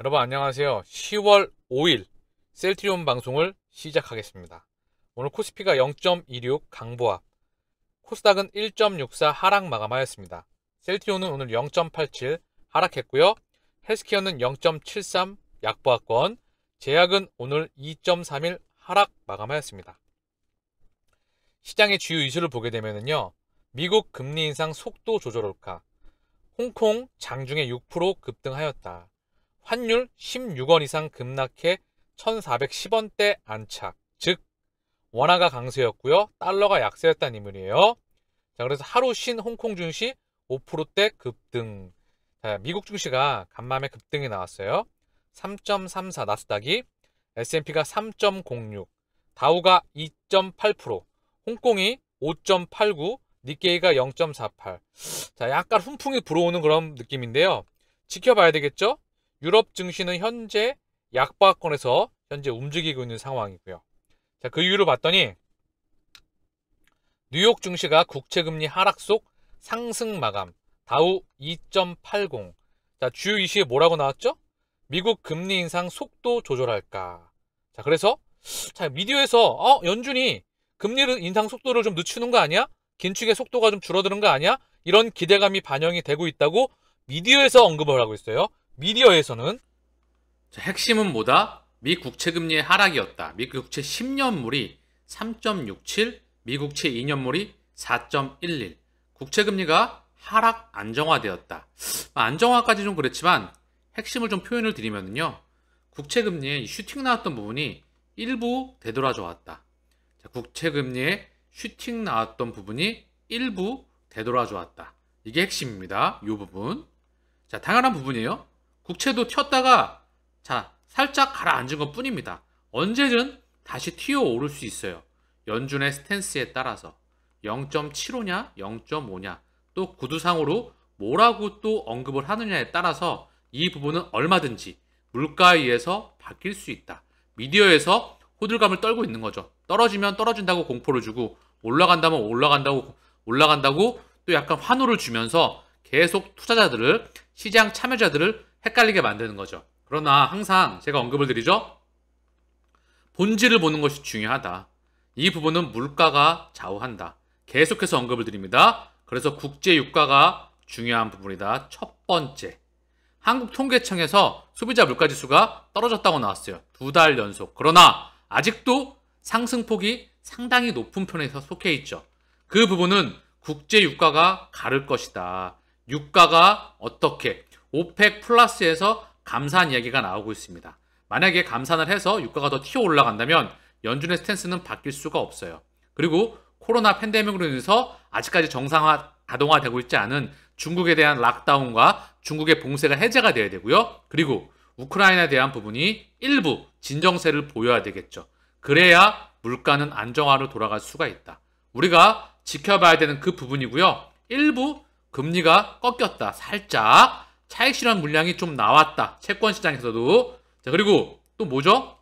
여러분 안녕하세요. 10월 5일 셀트리온 방송을 시작하겠습니다. 오늘 코스피가 0.26 강보합, 코스닥은 1.64 하락 마감하였습니다. 셀트리온은 오늘 0.87 하락했고요. 헬스케어는 0.73 약보합권, 제약은 오늘 2.31 하락 마감하였습니다. 시장의 주요 이슈를 보게 되면요, 미국 금리 인상 속도 조절 올카, 홍콩 장중에 6% 급등하였다. 환율 16원 이상 급락해 1410원대 안착, 즉 원화가 강세였고요, 달러가 약세였다는 의미예요. 자, 그래서 하루 신 홍콩 증시 5%대 급등. 자, 미국 증시가 간밤에 급등이 나왔어요. 3.34 나스닥이, S&P가 3.06, 다우가 2.8%, 홍콩이 5.89, 니케이가 0.48. 자, 약간 훈풍이 불어오는 그런 느낌인데요. 지켜봐야 되겠죠? 유럽 증시는 현재 약보합권에서 현재 움직이고 있는 상황이고요. 자, 그 이유를 봤더니 뉴욕 증시가 국채금리 하락 속 상승 마감, 다우 2.80. 자, 주요 이슈에 뭐라고 나왔죠? 미국 금리 인상 속도 조절할까. 자, 그래서 자, 미디어에서 연준이 금리 인상 속도를 좀 늦추는 거 아니야? 긴축의 속도가 좀 줄어드는 거 아니야? 이런 기대감이 반영이 되고 있다고 미디어에서 언급을 하고 있어요. 미디어에서는 핵심은 뭐다? 미 국채금리의 하락이었다. 미 국채 10년물이 3.67, 미 국채 2년물이 4.11. 국채금리가 하락 안정화되었다. 안정화까지 좀 그랬지만 핵심을 좀 표현을 드리면요, 국채금리에 슈팅 나왔던 부분이 일부 되돌아져 왔다. 자, 국채금리에 슈팅 나왔던 부분이 일부 되돌아져 왔다. 이게 핵심입니다. 이 부분. 자, 당연한 부분이에요. 국채도 튀었다가 자, 살짝 가라앉은 것 뿐입니다. 언제든 다시 튀어 오를 수 있어요. 연준의 스탠스에 따라서 0.75냐 0.5냐 또 구두상으로 뭐라고 또 언급을 하느냐에 따라서 이 부분은 얼마든지 물가에 의해서 바뀔 수 있다. 미디어에서 호들갑을 떨고 있는 거죠. 떨어지면 떨어진다고 공포를 주고 올라간다면 올라간다고 또 약간 환호를 주면서 계속 투자자들을, 시장 참여자들을 헷갈리게 만드는 거죠. 그러나 항상 제가 언급을 드리죠. 본질을 보는 것이 중요하다. 이 부분은 물가가 좌우한다. 계속해서 언급을 드립니다. 그래서 국제 유가가 중요한 부분이다. 첫 번째, 한국통계청에서 소비자 물가지수가 떨어졌다고 나왔어요. 2달 연속. 그러나 아직도 상승폭이 상당히 높은 편에 속해 있죠. 그 부분은 국제 유가가 가를 것이다. 유가가 어떻게 오펙 플러스에서 감산 이야기가 나오고 있습니다. 만약에 감산을 해서 유가가 더 튀어 올라간다면 연준의 스탠스는 바뀔 수가 없어요. 그리고 코로나 팬데믹으로 인해서 아직까지 정상화, 가동화되고 있지 않은 중국에 대한 락다운과 중국의 봉쇄가 해제가 돼야 되고요. 그리고 우크라이나에 대한 부분이 일부 진정세를 보여야 되겠죠. 그래야 물가는 안정화로 돌아갈 수가 있다. 우리가 지켜봐야 되는 그 부분이고요. 일부 금리가 꺾였다. 살짝 차익 실현 물량이 좀 나왔다. 채권 시장에서도. 자, 그리고 또 뭐죠?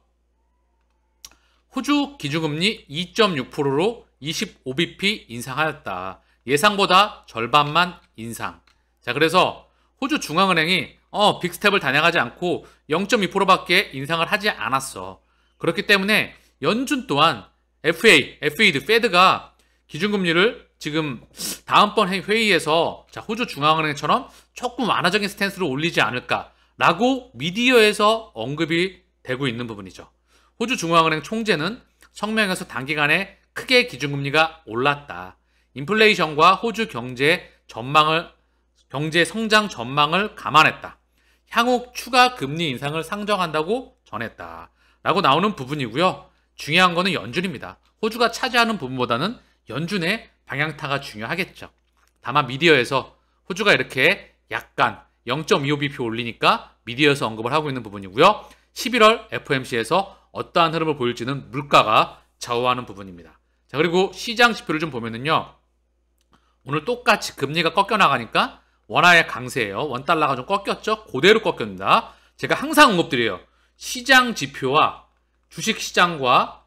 호주 기준금리 2.6%로 25bp 인상하였다. 예상보다 절반만 인상. 자, 그래서 호주 중앙은행이 빅스텝을 단행하지 않고 0.2%밖에 인상을 하지 않았어. 그렇기 때문에 연준 또한 페드가 기준금리를 지금 다음번 회의에서 자, 호주 중앙은행처럼 조금 완화적인 스탠스로 올리지 않을까라고 미디어에서 언급이 되고 있는 부분이죠. 호주 중앙은행 총재는 성명에서 단기간에 크게 기준금리가 올랐다. 인플레이션과 호주 경제 성장 전망을 감안했다. 향후 추가 금리 인상을 상정한다고 전했다. 라고 나오는 부분이고요. 중요한 거는 연준입니다. 호주가 차지하는 부분보다는 연준의 방향타가 중요하겠죠. 다만 미디어에서 호주가 이렇게 약간 0.25bp 올리니까 미디어에서 언급을 하고 있는 부분이고요. 11월 FOMC에서 어떠한 흐름을 보일지는 물가가 좌우하는 부분입니다. 자, 그리고 시장 지표를 좀 보면은요, 오늘 똑같이 금리가 꺾여 나가니까 원화의 강세예요. 원달러가 좀 꺾였죠? 그대로 꺾였습니다. 제가 항상 언급드려요. 시장 지표와 주식 시장과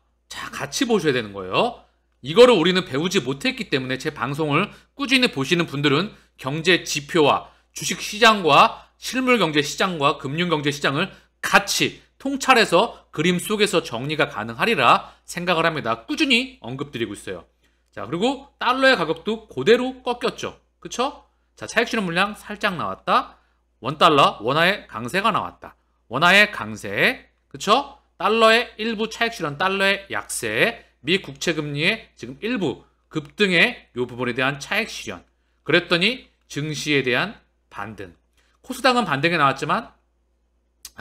같이 보셔야 되는 거예요. 이거를 우리는 배우지 못했기 때문에 제 방송을 꾸준히 보시는 분들은 경제 지표와 주식 시장과 실물 경제 시장과 금융 경제 시장을 같이 통찰해서 그림 속에서 정리가 가능하리라 생각을 합니다. 꾸준히 언급드리고 있어요. 자, 그리고 달러의 가격도 그대로 꺾였죠. 그쵸? 자, 차익 실현 물량 살짝 나왔다. 원달러, 원화의 강세가 나왔다. 원화의 강세, 그쵸? 달러의 일부 차익 실현, 달러의 약세, 미 국채 금리의 지금 일부 급등의 이 부분에 대한 차익 실현. 그랬더니 증시에 대한 반등. 코스닥은 반등이 나왔지만,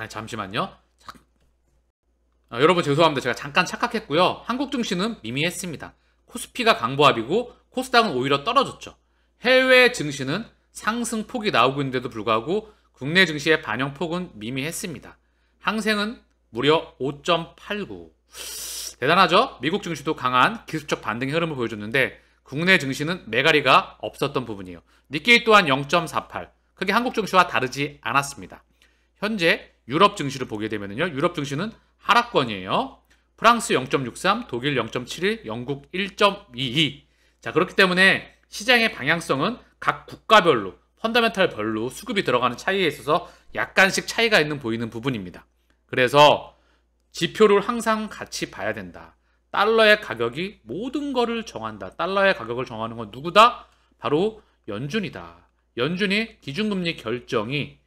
잠시만요. 여러분 죄송합니다. 제가 잠깐 착각했고요. 한국 증시는 미미했습니다. 코스피가 강보합이고 코스닥은 오히려 떨어졌죠. 해외 증시는 상승폭이 나오고 있는데도 불구하고 국내 증시의 반영폭은 미미했습니다. 항생은 무려 5.89. 대단하죠? 미국 증시도 강한 기술적 반등의 흐름을 보여줬는데 국내 증시는 매가리가 없었던 부분이에요. 니케이 또한 0.48. 크게 한국 증시와 다르지 않았습니다. 현재 유럽 증시를 보게 되면요. 유럽 증시는 하락권이에요. 프랑스 0.63, 독일 0.71, 영국 1.22. 자, 그렇기 때문에 시장의 방향성은 각 국가별로, 펀더멘탈별로 수급이 들어가는 차이에 있어서 약간씩 차이가 있는 보이는 부분입니다. 그래서 지표를 항상 같이 봐야 된다. 달러의 가격이 모든 거를 정한다. 달러의 가격을 정하는 건 누구다? 바로 연준이다. 연준이 기준금리 결정이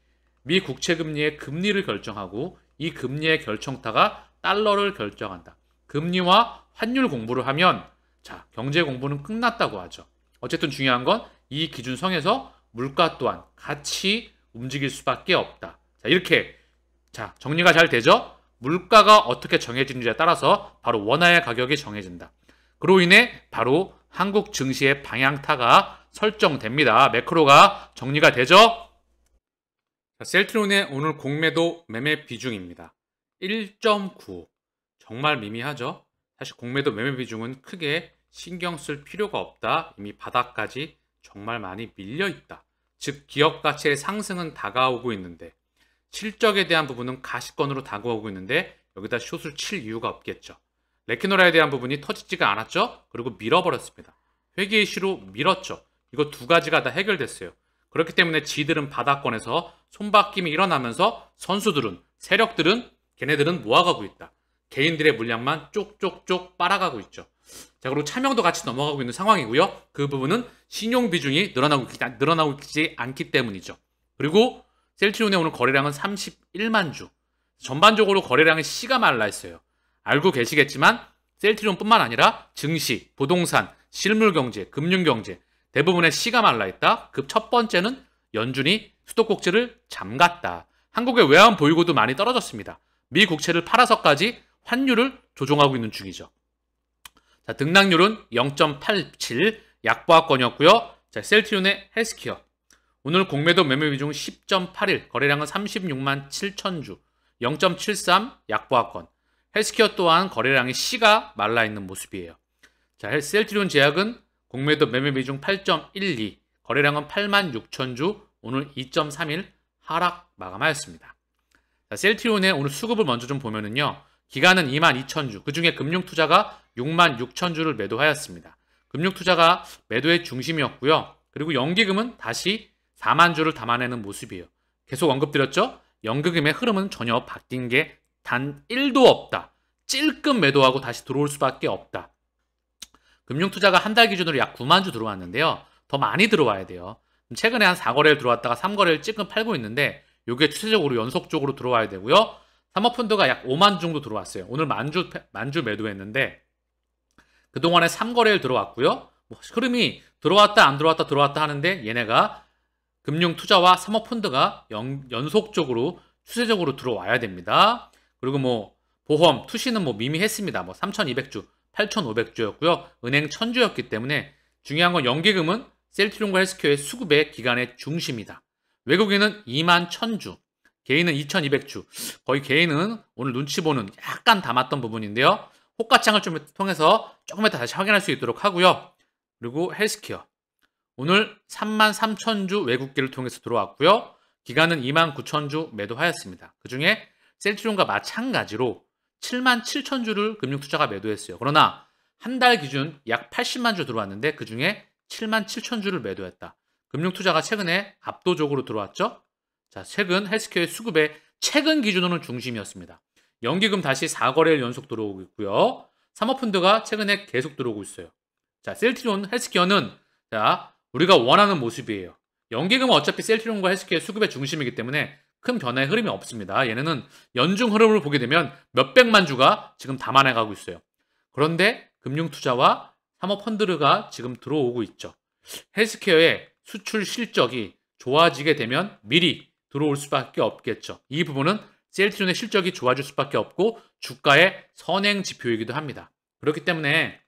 미 국채금리의 금리를 결정하고 이 금리의 결정타가 달러를 결정한다. 금리와 환율 공부를 하면 자, 경제 공부는 끝났다고 하죠. 어쨌든 중요한 건 이 기준성에서 물가 또한 같이 움직일 수밖에 없다. 자, 이렇게 자, 정리가 잘 되죠? 물가가 어떻게 정해지는지에 따라서 바로 원화의 가격이 정해진다. 그로 인해 바로 한국 증시의 방향타가 설정됩니다. 매크로가 정리가 되죠? 자, 셀트리온의 오늘 공매도 매매 비중입니다. 1.9. 정말 미미하죠? 사실 공매도 매매 비중은 크게 신경 쓸 필요가 없다. 이미 바닥까지 정말 많이 밀려 있다. 즉 기업 가치의 상승은 다가오고 있는데 실적에 대한 부분은 가시권으로 다가오고 있는데 여기다 숏을 칠 이유가 없겠죠. 레키노라에 대한 부분이 터지지가 않았죠. 그리고 밀어버렸습니다. 회계 이슈로 밀었죠. 이거 두 가지가 다 해결됐어요. 그렇기 때문에 지들은 바닥권에서 손바뀜이 일어나면서 선수들은 세력들은 걔네들은 모아가고 있다. 개인들의 물량만 쪽쪽쪽 빨아가고 있죠. 자, 그리고 차명도 같이 넘어가고 있는 상황이고요. 그 부분은 신용 비중이 늘어나고 있지 않기 때문이죠. 그리고 셀트리온의 오늘 거래량은 31만 주. 전반적으로 거래량의 씨가 말라 있어요. 알고 계시겠지만 셀트리온뿐만 아니라 증시, 부동산, 실물경제, 금융경제 대부분의 씨가 말라 있다. 그 첫 번째는 연준이 수도꼭지를 잠갔다. 한국의 외환 보유고도 많이 떨어졌습니다. 미 국채를 팔아서까지 환율을 조종하고 있는 중이죠. 자, 등락률은 0.87 약보합권이었고요. 자, 셀트리온의 헬스케어. 오늘 공매도 매매 비중 10.81, 거래량은 36만 7천 주, 0.73 약보합권. 헬스케어 또한 거래량이 씨가 말라 있는 모습이에요. 자, 셀트리온 제약은 공매도 매매 비중 8.12, 거래량은 8만 6천 주, 오늘 2.31 하락 마감하였습니다. 자, 셀트리온의 오늘 수급을 먼저 좀 보면은요. 기간은 2만 2천 주, 그 중에 금융투자가 6만 6천 주를 매도하였습니다. 금융투자가 매도의 중심이었고요. 그리고 연기금은 다시 4만 주를 담아내는 모습이에요. 계속 언급드렸죠? 연기금의 흐름은 전혀 바뀐 게 단 1도 없다. 찔끔 매도하고 다시 들어올 수밖에 없다. 금융투자가 한 달 기준으로 약 9만 주 들어왔는데요. 더 많이 들어와야 돼요. 최근에 한 4거래일 들어왔다가 3거래일 찔끔 팔고 있는데 이게 추세적으로 연속적으로 들어와야 되고요. 사모펀드가 약 5만 주 정도 들어왔어요. 오늘 만주 매도했는데 그동안에 3거래일 들어왔고요. 뭐 흐름이 들어왔다 안 들어왔다 들어왔다 하는데 얘네가 금융투자와 사모펀드가 연속적으로 추세적으로 들어와야 됩니다. 그리고 뭐 보험, 투시는 뭐 미미했습니다. 뭐 3,200주, 8,500주였고요. 은행 1,000주였기 때문에 중요한 건 연기금은 셀트리온과 헬스케어의 수급의 기간의 중심이다. 외국인은 2만 1,000주, 개인은 2,200주. 거의 개인은 오늘 눈치 보는 약간 담았던 부분인데요. 호가창을 좀 통해서 조금 이따 다시 확인할 수 있도록 하고요. 그리고 헬스케어. 오늘 3만 3천 주 외국계를 통해서 들어왔고요. 기간은 2만 9천 주 매도하였습니다. 그 중에 셀트리온과 마찬가지로 7만 7천 주를 금융투자가 매도했어요. 그러나 한 달 기준 약 80만 주 들어왔는데 그 중에 7만 7천 주를 매도했다. 금융투자가 최근에 압도적으로 들어왔죠. 자, 최근 헬스케어의 수급의 최근 기준으로는 중심이었습니다. 연기금 다시 4거래일 연속 들어오고 있고요. 사모펀드가 최근에 계속 들어오고 있어요. 자, 셀트리온 헬스케어는 자, 우리가 원하는 모습이에요. 연기금은 어차피 셀트리온과 헬스케어 수급의 중심이기 때문에 큰 변화의 흐름이 없습니다. 얘네는 연중 흐름을 보게 되면 몇백만 주가 지금 담아내 가고 있어요. 그런데 금융투자와 사모펀드가 지금 들어오고 있죠. 헬스케어의 수출 실적이 좋아지게 되면 미리 들어올 수밖에 없겠죠. 이 부분은 셀트리온의 실적이 좋아질 수밖에 없고 주가의 선행 지표이기도 합니다. 그렇기 때문에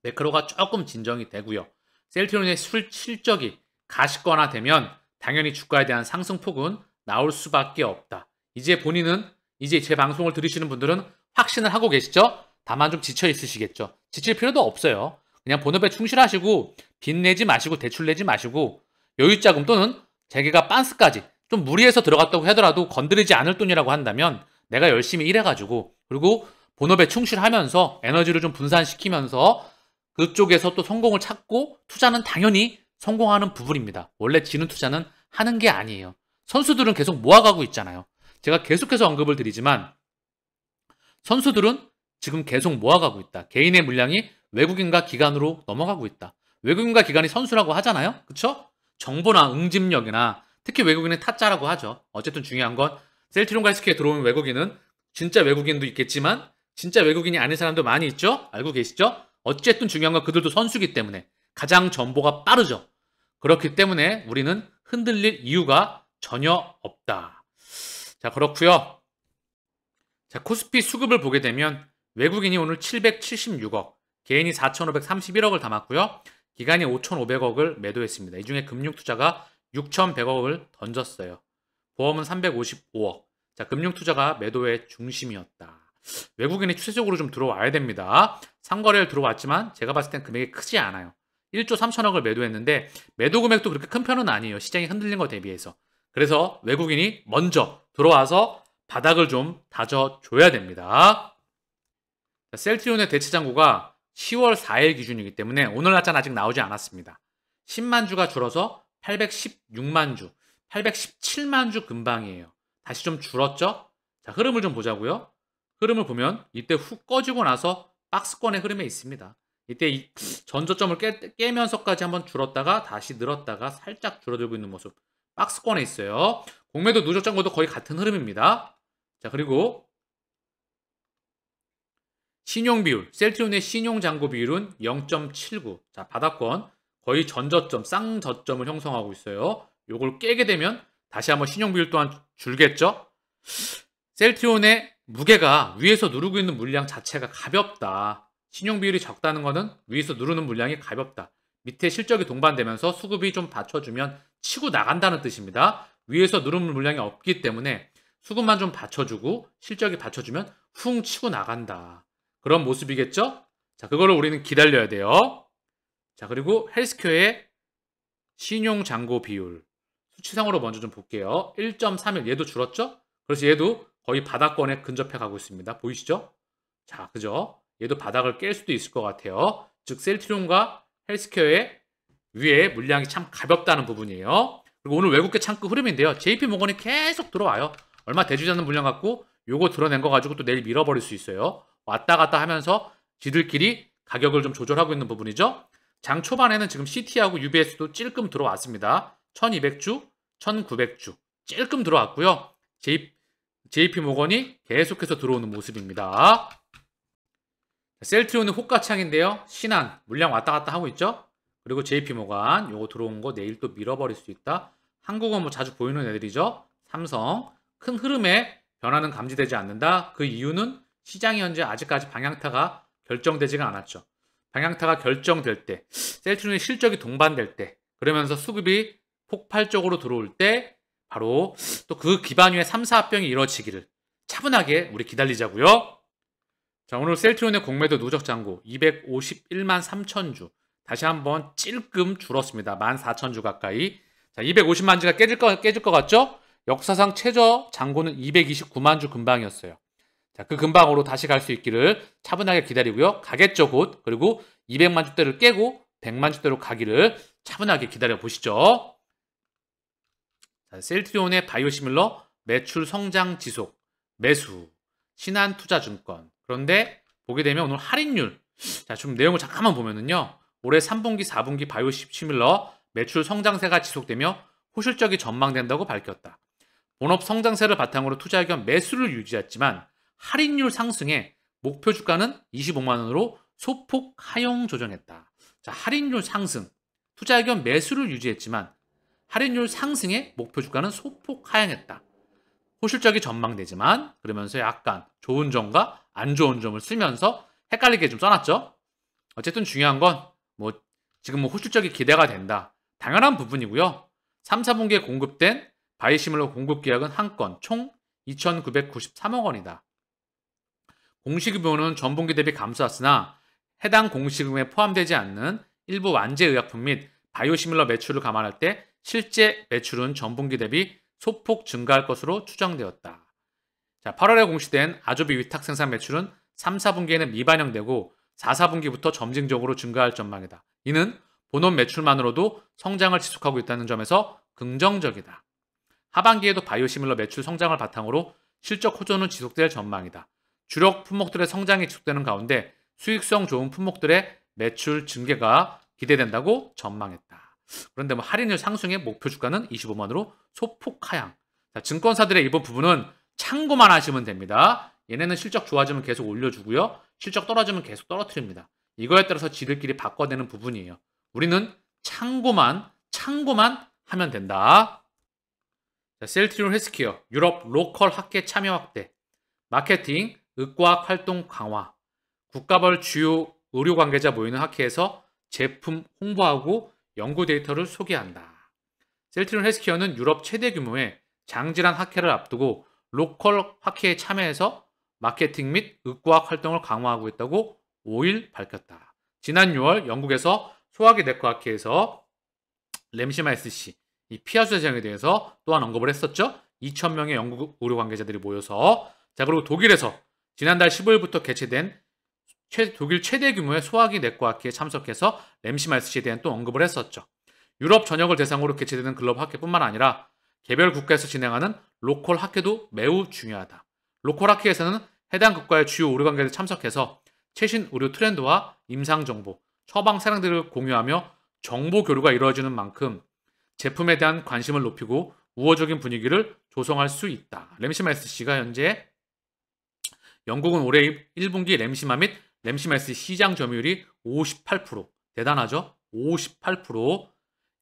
매크로가 조금 진정이 되고요. 셀트리온의 실적이 가시권화되면 당연히 주가에 대한 상승폭은 나올 수밖에 없다. 이제 본인은 이제 제 방송을 들으시는 분들은 확신을 하고 계시죠? 다만 좀 지쳐 있으시겠죠. 지칠 필요도 없어요. 그냥 본업에 충실하시고 빚 내지 마시고 대출 내지 마시고 여유자금 또는 재계가 빤스까지 좀 무리해서 들어갔다고 하더라도 건드리지 않을 돈이라고 한다면 내가 열심히 일해가지고 그리고 본업에 충실하면서 에너지를 좀 분산시키면서 그쪽에서 또 성공을 찾고 투자는 당연히 성공하는 부분입니다. 원래 지는 투자는 하는 게 아니에요. 선수들은 계속 모아가고 있잖아요. 제가 계속해서 언급을 드리지만 선수들은 지금 계속 모아가고 있다. 개인의 물량이 외국인과 기관으로 넘어가고 있다. 외국인과 기관이 선수라고 하잖아요. 그쵸? 정보나 응집력이나 특히 외국인은 타짜라고 하죠. 어쨌든 중요한 건 셀트리온과 헬스케어에 들어오는 외국인은 진짜 외국인도 있겠지만 진짜 외국인이 아닌 사람도 많이 있죠? 알고 계시죠? 어쨌든 중요한 건 그들도 선수기 때문에 가장 정보가 빠르죠. 그렇기 때문에 우리는 흔들릴 이유가 전혀 없다. 자, 그렇고요. 자, 코스피 수급을 보게 되면 외국인이 오늘 776억, 개인이 4,531억을 담았고요. 기관이 5,500억을 매도했습니다. 이 중에 금융투자가 6,100억을 던졌어요. 보험은 355억. 자, 금융투자가 매도의 중심이었다. 외국인이 추세적으로 좀 들어와야 됩니다. 상거래일 들어왔지만 제가 봤을 땐 금액이 크지 않아요. 1조 3천억을 매도했는데 매도 금액도 그렇게 큰 편은 아니에요. 시장이 흔들린 거 대비해서. 그래서 외국인이 먼저 들어와서 바닥을 좀 다져줘야 됩니다. 자, 셀트리온의 대체장고가 10월 4일 기준이기 때문에 오늘 날짜는 아직 나오지 않았습니다. 10만 주가 줄어서 816만 주, 817만 주 근방이에요. 다시 좀 줄었죠? 자, 흐름을 좀 보자고요. 흐름을 보면 이때 훅 꺼지고 나서 박스권의 흐름에 있습니다. 이때 이 전저점을 깨면서까지 한번 줄었다가 다시 늘었다가 살짝 줄어들고 있는 모습. 박스권에 있어요. 공매도 누적 잔고도 거의 같은 흐름입니다. 자, 그리고 신용 비율, 셀트리온의 신용 잔고 비율은 0.79. 자, 바닥권 거의 전저점, 쌍저점을 형성하고 있어요. 요걸 깨게 되면 다시 한번 신용 비율 또한 줄겠죠? 셀트리온의 무게가 위에서 누르고 있는 물량 자체가 가볍다. 신용 비율이 적다는 것은 위에서 누르는 물량이 가볍다. 밑에 실적이 동반되면서 수급이 좀 받쳐주면 치고 나간다는 뜻입니다. 위에서 누르는 물량이 없기 때문에 수급만 좀 받쳐주고 실적이 받쳐주면 훅 치고 나간다. 그런 모습이겠죠? 자, 그거를 우리는 기다려야 돼요. 자, 그리고 헬스케어의 신용잔고 비율. 수치상으로 먼저 좀 볼게요. 1.31. 얘도 줄었죠? 그래서 얘도 거의 바닥권에 근접해 가고 있습니다. 보이시죠? 자, 그죠? 얘도 바닥을 깰 수도 있을 것 같아요. 즉, 셀트리온과 헬스케어의 위에 물량이 참 가볍다는 부분이에요. 그리고 오늘 외국계 창구 흐름인데요. JP모건이 계속 들어와요. 얼마 되지 않는 물량 갖고 요거 드러낸 거 가지고 또 내일 밀어버릴 수 있어요. 왔다 갔다 하면서 지들끼리 가격을 좀 조절하고 있는 부분이죠. 장 초반에는 지금 CT하고 UBS도 찔끔 들어왔습니다. 1200주, 1900주 찔끔 들어왔고요. JP모건이 계속해서 들어오는 모습입니다. 셀트리온은 호가창인데요. 신한 물량 왔다 갔다 하고 있죠. 그리고 JP모건 요거 들어온 거 내일 또 밀어버릴 수 있다. 한국은 뭐 자주 보이는 애들이죠. 삼성 큰 흐름에 변화는 감지되지 않는다. 그 이유는 시장이 현재 아직까지 방향타가 결정되지가 않았죠. 방향타가 결정될 때, 셀트리온의 실적이 동반될 때, 그러면서 수급이 폭발적으로 들어올 때 바로 또 그 기반 위에 3, 4합병이 이루어지기를 차분하게 우리 기다리자고요. 자, 오늘 셀트리온의 공매도 누적 잔고 251만 3천 주. 다시 한번 찔끔 줄었습니다. 14,000주 가까이. 자, 250만 주가 깨질 것 같죠? 역사상 최저 잔고는 229만 주 근방이었어요. 자, 그 근방으로 다시 갈 수 있기를 차분하게 기다리고요. 가겠죠, 곧. 그리고 200만 주대를 깨고 100만 주대로 가기를 차분하게 기다려 보시죠. 자, 셀트리온의 바이오시밀러 매출 성장 지속, 매수, 신한투자증권. 그런데 보게 되면 오늘 할인율, 자, 좀 내용을 잠깐만 보면은요. 올해 3분기, 4분기 바이오시밀러 매출 성장세가 지속되며 호실적이 전망된다고 밝혔다. 본업 성장세를 바탕으로 투자 의견 매수를 유지했지만 할인율 상승에 목표 주가는 25만 원으로 소폭 하향 조정했다. 자, 할인율 상승, 투자 의견 매수를 유지했지만 할인율 상승에 목표 주가는 소폭 하향했다. 호실적이 전망되지만 그러면서 약간 좋은 점과 안 좋은 점을 쓰면서 헷갈리게 좀 써놨죠. 어쨌든 중요한 건 지금 호실적이 기대가 된다. 당연한 부분이고요. 3, 4분기에 공급된 바이오시밀러 공급 계약은 한 건 총 2,993억 원이다. 공시급여는 전분기 대비 감소했으나 해당 공시금에 포함되지 않는 일부 완제 의약품 및 바이오시밀러 매출을 감안할 때 실제 매출은 전분기 대비 소폭 증가할 것으로 추정되었다. 자, 8월에 공시된 아조비 위탁 생산 매출은 3, 4분기에는 미반영되고 4, 4분기부터 점진적으로 증가할 전망이다. 이는 본업 매출만으로도 성장을 지속하고 있다는 점에서 긍정적이다. 하반기에도 바이오시밀러 매출 성장을 바탕으로 실적 호전은 지속될 전망이다. 주력 품목들의 성장이 지속되는 가운데 수익성 좋은 품목들의 매출 증가가 기대된다고 전망했다. 그런데 할인율 상승의 목표 주가는 25만 원으로 소폭 하향. 자, 증권사들의 이번 부분은 참고만 하시면 됩니다. 얘네는 실적 좋아지면 계속 올려주고요. 실적 떨어지면 계속 떨어뜨립니다. 이거에 따라서 지들끼리 바꿔내는 부분이에요. 우리는 참고만 하면 된다. 자, 셀트리온 헬스케어 유럽 로컬 학회 참여 확대, 마케팅, 의과학 활동 강화, 국가별 주요 의료 관계자 모이는 학회에서 제품 홍보하고 연구 데이터를 소개한다. 셀트리온 헬스케어는 유럽 최대 규모의 장질환 학회를 앞두고 로컬 학회에 참여해서 마케팅 및 의과학 활동을 강화하고 있다고 5일 밝혔다. 지난 6월 영국에서 소화기 내과 학회에서 램시마이스씨 이 피하수 대장에 대해서 또한 언급을 했었죠. 2,000명의 영국 의료 관계자들이 모여서, 자, 그리고 독일에서 지난달 15일부터 개최된 독일 최대 규모의 소화기 내과 학회에 참석해서 램시마이스씨에 대한 또 언급을 했었죠. 유럽 전역을 대상으로 개최되는 글로벌 학회뿐만 아니라 개별 국가에서 진행하는 로컬 학회도 매우 중요하다. 로컬 학회에서는 해당 국가의 주요 의료 관계자들 참석해서 최신 의료 트렌드와 임상 정보, 처방 사례들을 공유하며 정보 교류가 이루어지는 만큼 제품에 대한 관심을 높이고 우호적인 분위기를 조성할 수 있다. 램시마이스 씨가 현재 영국은 올해 1분기 램시마 및 램시마이스 시장 점유율이 58%. 대단하죠? 58%.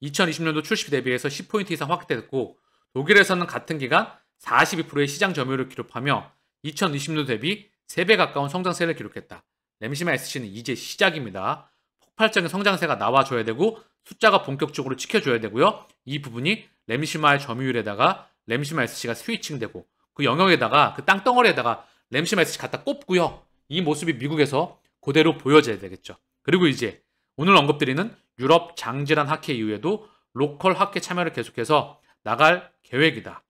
2020년도 출시 대비해서 10포인트 이상 확대됐고 독일에서는 같은 기간 42%의 시장 점유율을 기록하며 2020년도 대비 3배 가까운 성장세를 기록했다. 램시마 SC는 이제 시작입니다. 폭발적인 성장세가 나와줘야 되고 숫자가 본격적으로 지켜줘야 되고요. 이 부분이 램시마의 점유율에다가 램시마 SC가 스위칭되고 그 영역에다가 그 땅덩어리에다가 램시마 SC 갖다 꼽고요. 이 모습이 미국에서 그대로 보여져야 되겠죠. 그리고 이제 오늘 언급드리는 유럽 장질환 학회 이후에도 로컬 학회 참여를 계속해서 나갈 계획이다.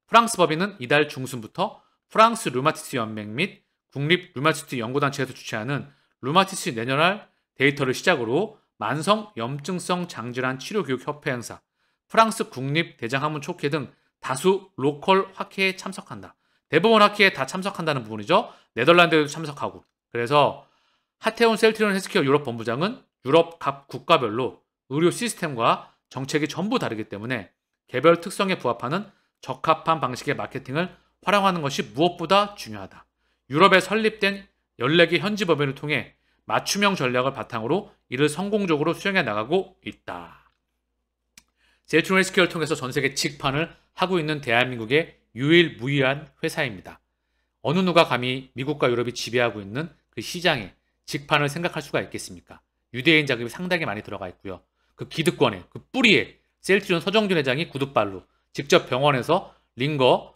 프랑스 법인은 이달 중순부터 프랑스 류마티스 연맹 및 국립 류마티스 연구단체에서 주최하는 류마티스 내년할 데이터를 시작으로 만성 염증성 장질환 치료교육 협회 행사, 프랑스 국립 대장학문 촉회 등 다수 로컬 학회에 참석한다. 대부분 학회에 다 참석한다는 부분이죠. 네덜란드에도 참석하고. 그래서 하태온 셀트리온 헬스케어 유럽 본부장은 유럽 각 국가별로 의료 시스템과 정책이 전부 다르기 때문에 개별 특성에 부합하는 적합한 방식의 마케팅을 활용하는 것이 무엇보다 중요하다. 유럽에 설립된 14개 현지 법인을 통해 맞춤형 전략을 바탕으로 이를 성공적으로 수행해 나가고 있다. 셀트리온 헬스케어를 통해서 전 세계 직판을 하고 있는 대한민국의 유일무이한 회사입니다. 어느 누가 감히 미국과 유럽이 지배하고 있는 그 시장에 직판을 생각할 수가 있겠습니까? 유대인 자금이 상당히 많이 들어가 있고요. 그 기득권에, 그 뿌리에 셀트리온 서정준 회장이 구두발로 직접 병원에서 링거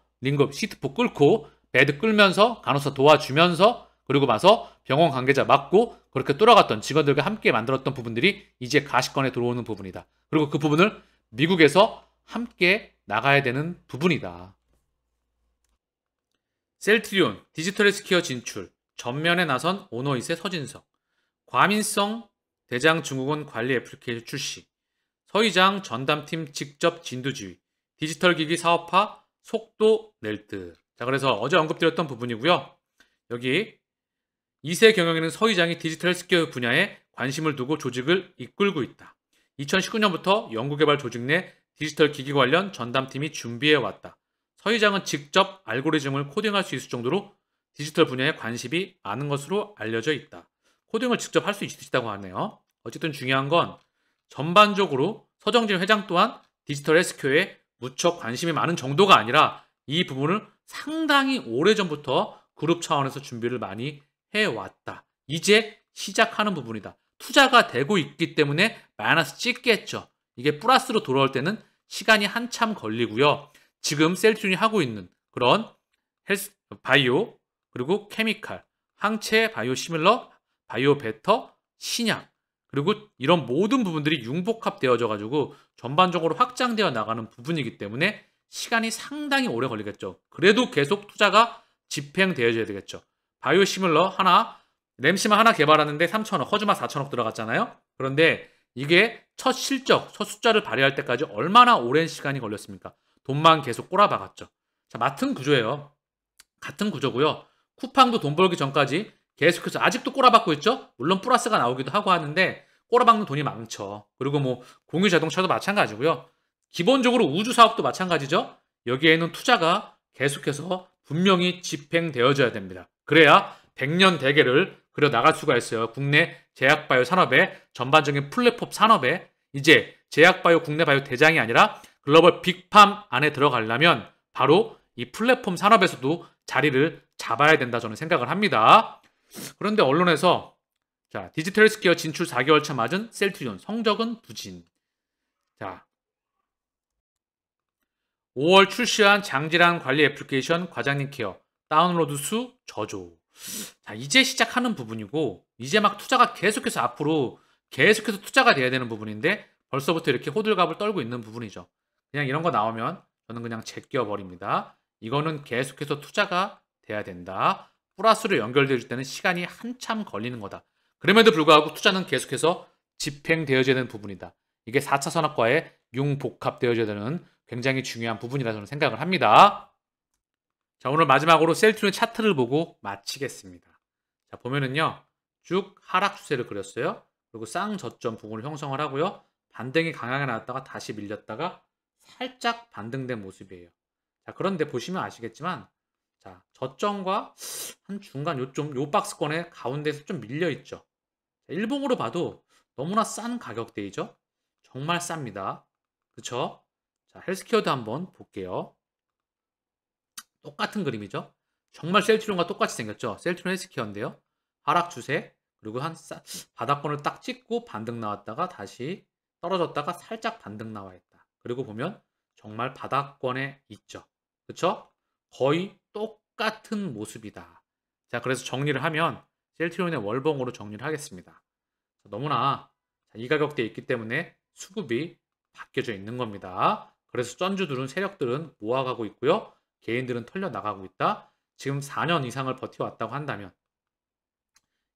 시트포 끌고 베드 끌면서 간호사 도와주면서 그리고 와서 병원 관계자 맡고 그렇게 돌아갔던 직원들과 함께 만들었던 부분들이 이제 가시권에 들어오는 부분이다. 그리고 그 부분을 미국에서 함께 나가야 되는 부분이다. 셀트리온 디지털 헬스케어 진출, 전면에 나선 오너잇의 서진석, 과민성 대장 증후군 관리 애플리케이션 출시, 서의장 전담팀 직접 진두지휘, 디지털 기기 사업화 속도 낼 듯. 자, 그래서 어제 언급드렸던 부분이고요. 여기 2세 경영에는 서 의장이 디지털 헬스케어 분야에 관심을 두고 조직을 이끌고 있다. 2019년부터 연구개발 조직 내 디지털 기기 관련 전담팀이 준비해 왔다. 서 의장은 직접 알고리즘을 코딩할 수 있을 정도로 디지털 분야에 관심이 많은 것으로 알려져 있다. 코딩을 직접 할 수 있으시다고 하네요. 어쨌든 중요한 건 전반적으로 서정진 회장 또한 디지털 헬스케어에 무척 관심이 많은 정도가 아니라 이 부분을 상당히 오래전부터 그룹 차원에서 준비를 많이 해왔다. 이제 시작하는 부분이다. 투자가 되고 있기 때문에 마이너스 찍겠죠. 이게 플러스로 돌아올 때는 시간이 한참 걸리고요. 지금 셀트리온이 하고 있는 그런 헬스, 바이오, 그리고 케미칼, 항체 바이오 시밀러, 바이오 베터, 신약, 그리고 이런 모든 부분들이 융복합되어져 가지고 전반적으로 확장되어 나가는 부분이기 때문에 시간이 상당히 오래 걸리겠죠. 그래도 계속 투자가 집행되어져야 되겠죠. 바이오 시밀러 하나, 램시마 하나 개발하는데 3천억, 허즈마 4천억 들어갔잖아요. 그런데 이게 첫 실적, 첫 숫자를 발휘할 때까지 얼마나 오랜 시간이 걸렸습니까? 돈만 계속 꼬라박았죠. 자, 같은 구조예요. 같은 구조고요. 쿠팡도 돈 벌기 전까지 계속해서 아직도 꼬라박고 있죠. 물론 플러스가 나오기도 하고 하는데 꼬라박는 돈이 많죠. 그리고 뭐 공유 자동차도 마찬가지고요. 기본적으로 우주 사업도 마찬가지죠. 여기에는 투자가 계속해서 분명히 집행되어져야 됩니다. 그래야 100년 대계를 그려 나갈 수가 있어요. 국내 제약바이오 산업의 전반적인 플랫폼 산업에 이제 제약바이오 국내 바이오 대장이 아니라 글로벌 빅팜 안에 들어가려면 바로 이 플랫폼 산업에서도 자리를 잡아야 된다 저는 생각을 합니다. 그런데 언론에서 자, 디지털 헬스케어 진출 4개월 차 맞은 셀트리온 성적은 부진. 자, 5월 출시한 장질환 관리 애플리케이션 과장님 케어 다운로드 수 저조. 자, 이제 시작하는 부분이고 이제 막 투자가 계속해서 앞으로 계속해서 투자가 돼야 되는 부분인데 벌써부터 이렇게 호들갑을 떨고 있는 부분이죠. 그냥 이런 거 나오면 저는 그냥 제껴버립니다. 이거는 계속해서 투자가 돼야 된다. 플러스로 연결될 때는 시간이 한참 걸리는 거다. 그럼에도 불구하고 투자는 계속해서 집행되어져야 되는 부분이다. 이게 4차 산업과의 융복합되어져야 되는 굉장히 중요한 부분이라 저는 생각을 합니다. 자, 오늘 마지막으로 셀트리온 차트를 보고 마치겠습니다. 자, 보면은요. 쭉 하락 추세를 그렸어요. 그리고 쌍저점 부분을 형성을 하고요. 반등이 강하게 나왔다가 다시 밀렸다가 살짝 반등된 모습이에요. 자, 그런데 보시면 아시겠지만 자, 저점과 한 중간 요 박스권의 가운데에서 좀 밀려 있죠. 자, 일봉으로 봐도 너무나 싼 가격대이죠. 정말 쌉니다. 그쵸? 자, 헬스케어도 한번 볼게요. 똑같은 그림이죠. 정말 셀트리온과 똑같이 생겼죠. 셀트리온 헬스케어인데요. 하락 추세 그리고 바닥권을 딱 찍고 반등 나왔다가 다시 떨어졌다가 살짝 반등 나와 있다. 그리고 보면 정말 바닥권에 있죠. 그쵸? 거의 똑같은 모습이다. 자, 그래서 정리를 하면 셀트리온의 월봉으로 정리를 하겠습니다. 너무나 이 가격대에 있기 때문에 수급이 바뀌어져 있는 겁니다. 그래서 쩐주들은 세력들은 모아가고 있고요. 개인들은 털려 나가고 있다. 지금 4년 이상을 버텨왔다고 한다면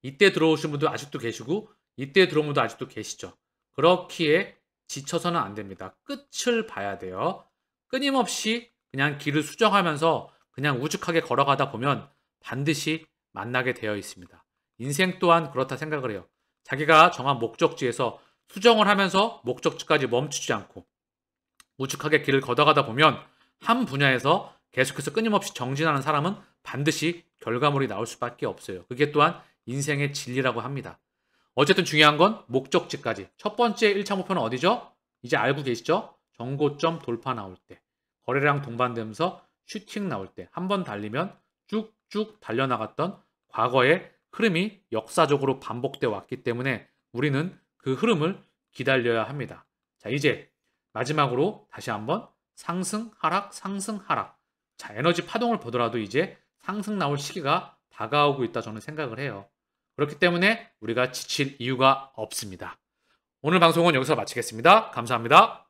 이때 들어오신 분도 아직도 계시고 이때 들어온 분도 아직도 계시죠. 그렇기에 지쳐서는 안 됩니다. 끝을 봐야 돼요. 끊임없이 그냥 길을 수정하면서 그냥 우직하게 걸어가다 보면 반드시 만나게 되어 있습니다. 인생 또한 그렇다 생각을 해요. 자기가 정한 목적지에서 수정을 하면서 목적지까지 멈추지 않고 우직하게 길을 걷어가다 보면 한 분야에서 계속해서 끊임없이 정진하는 사람은 반드시 결과물이 나올 수밖에 없어요. 그게 또한 인생의 진리라고 합니다. 어쨌든 중요한 건 목적지까지. 첫 번째 1차 목표는 어디죠? 이제 알고 계시죠? 정고점 돌파 나올 때. 거래량 동반되면서 슈팅 나올 때. 한 번 달리면 쭉쭉 달려나갔던 과거의 흐름이 역사적으로 반복되어 왔기 때문에 우리는 그 흐름을 기다려야 합니다. 자, 이제 마지막으로 다시 한번 상승, 하락, 상승, 하락. 자, 에너지 파동을 보더라도 이제 상승 나올 시기가 다가오고 있다 저는 생각을 해요. 그렇기 때문에 우리가 지칠 이유가 없습니다. 오늘 방송은 여기서 마치겠습니다. 감사합니다.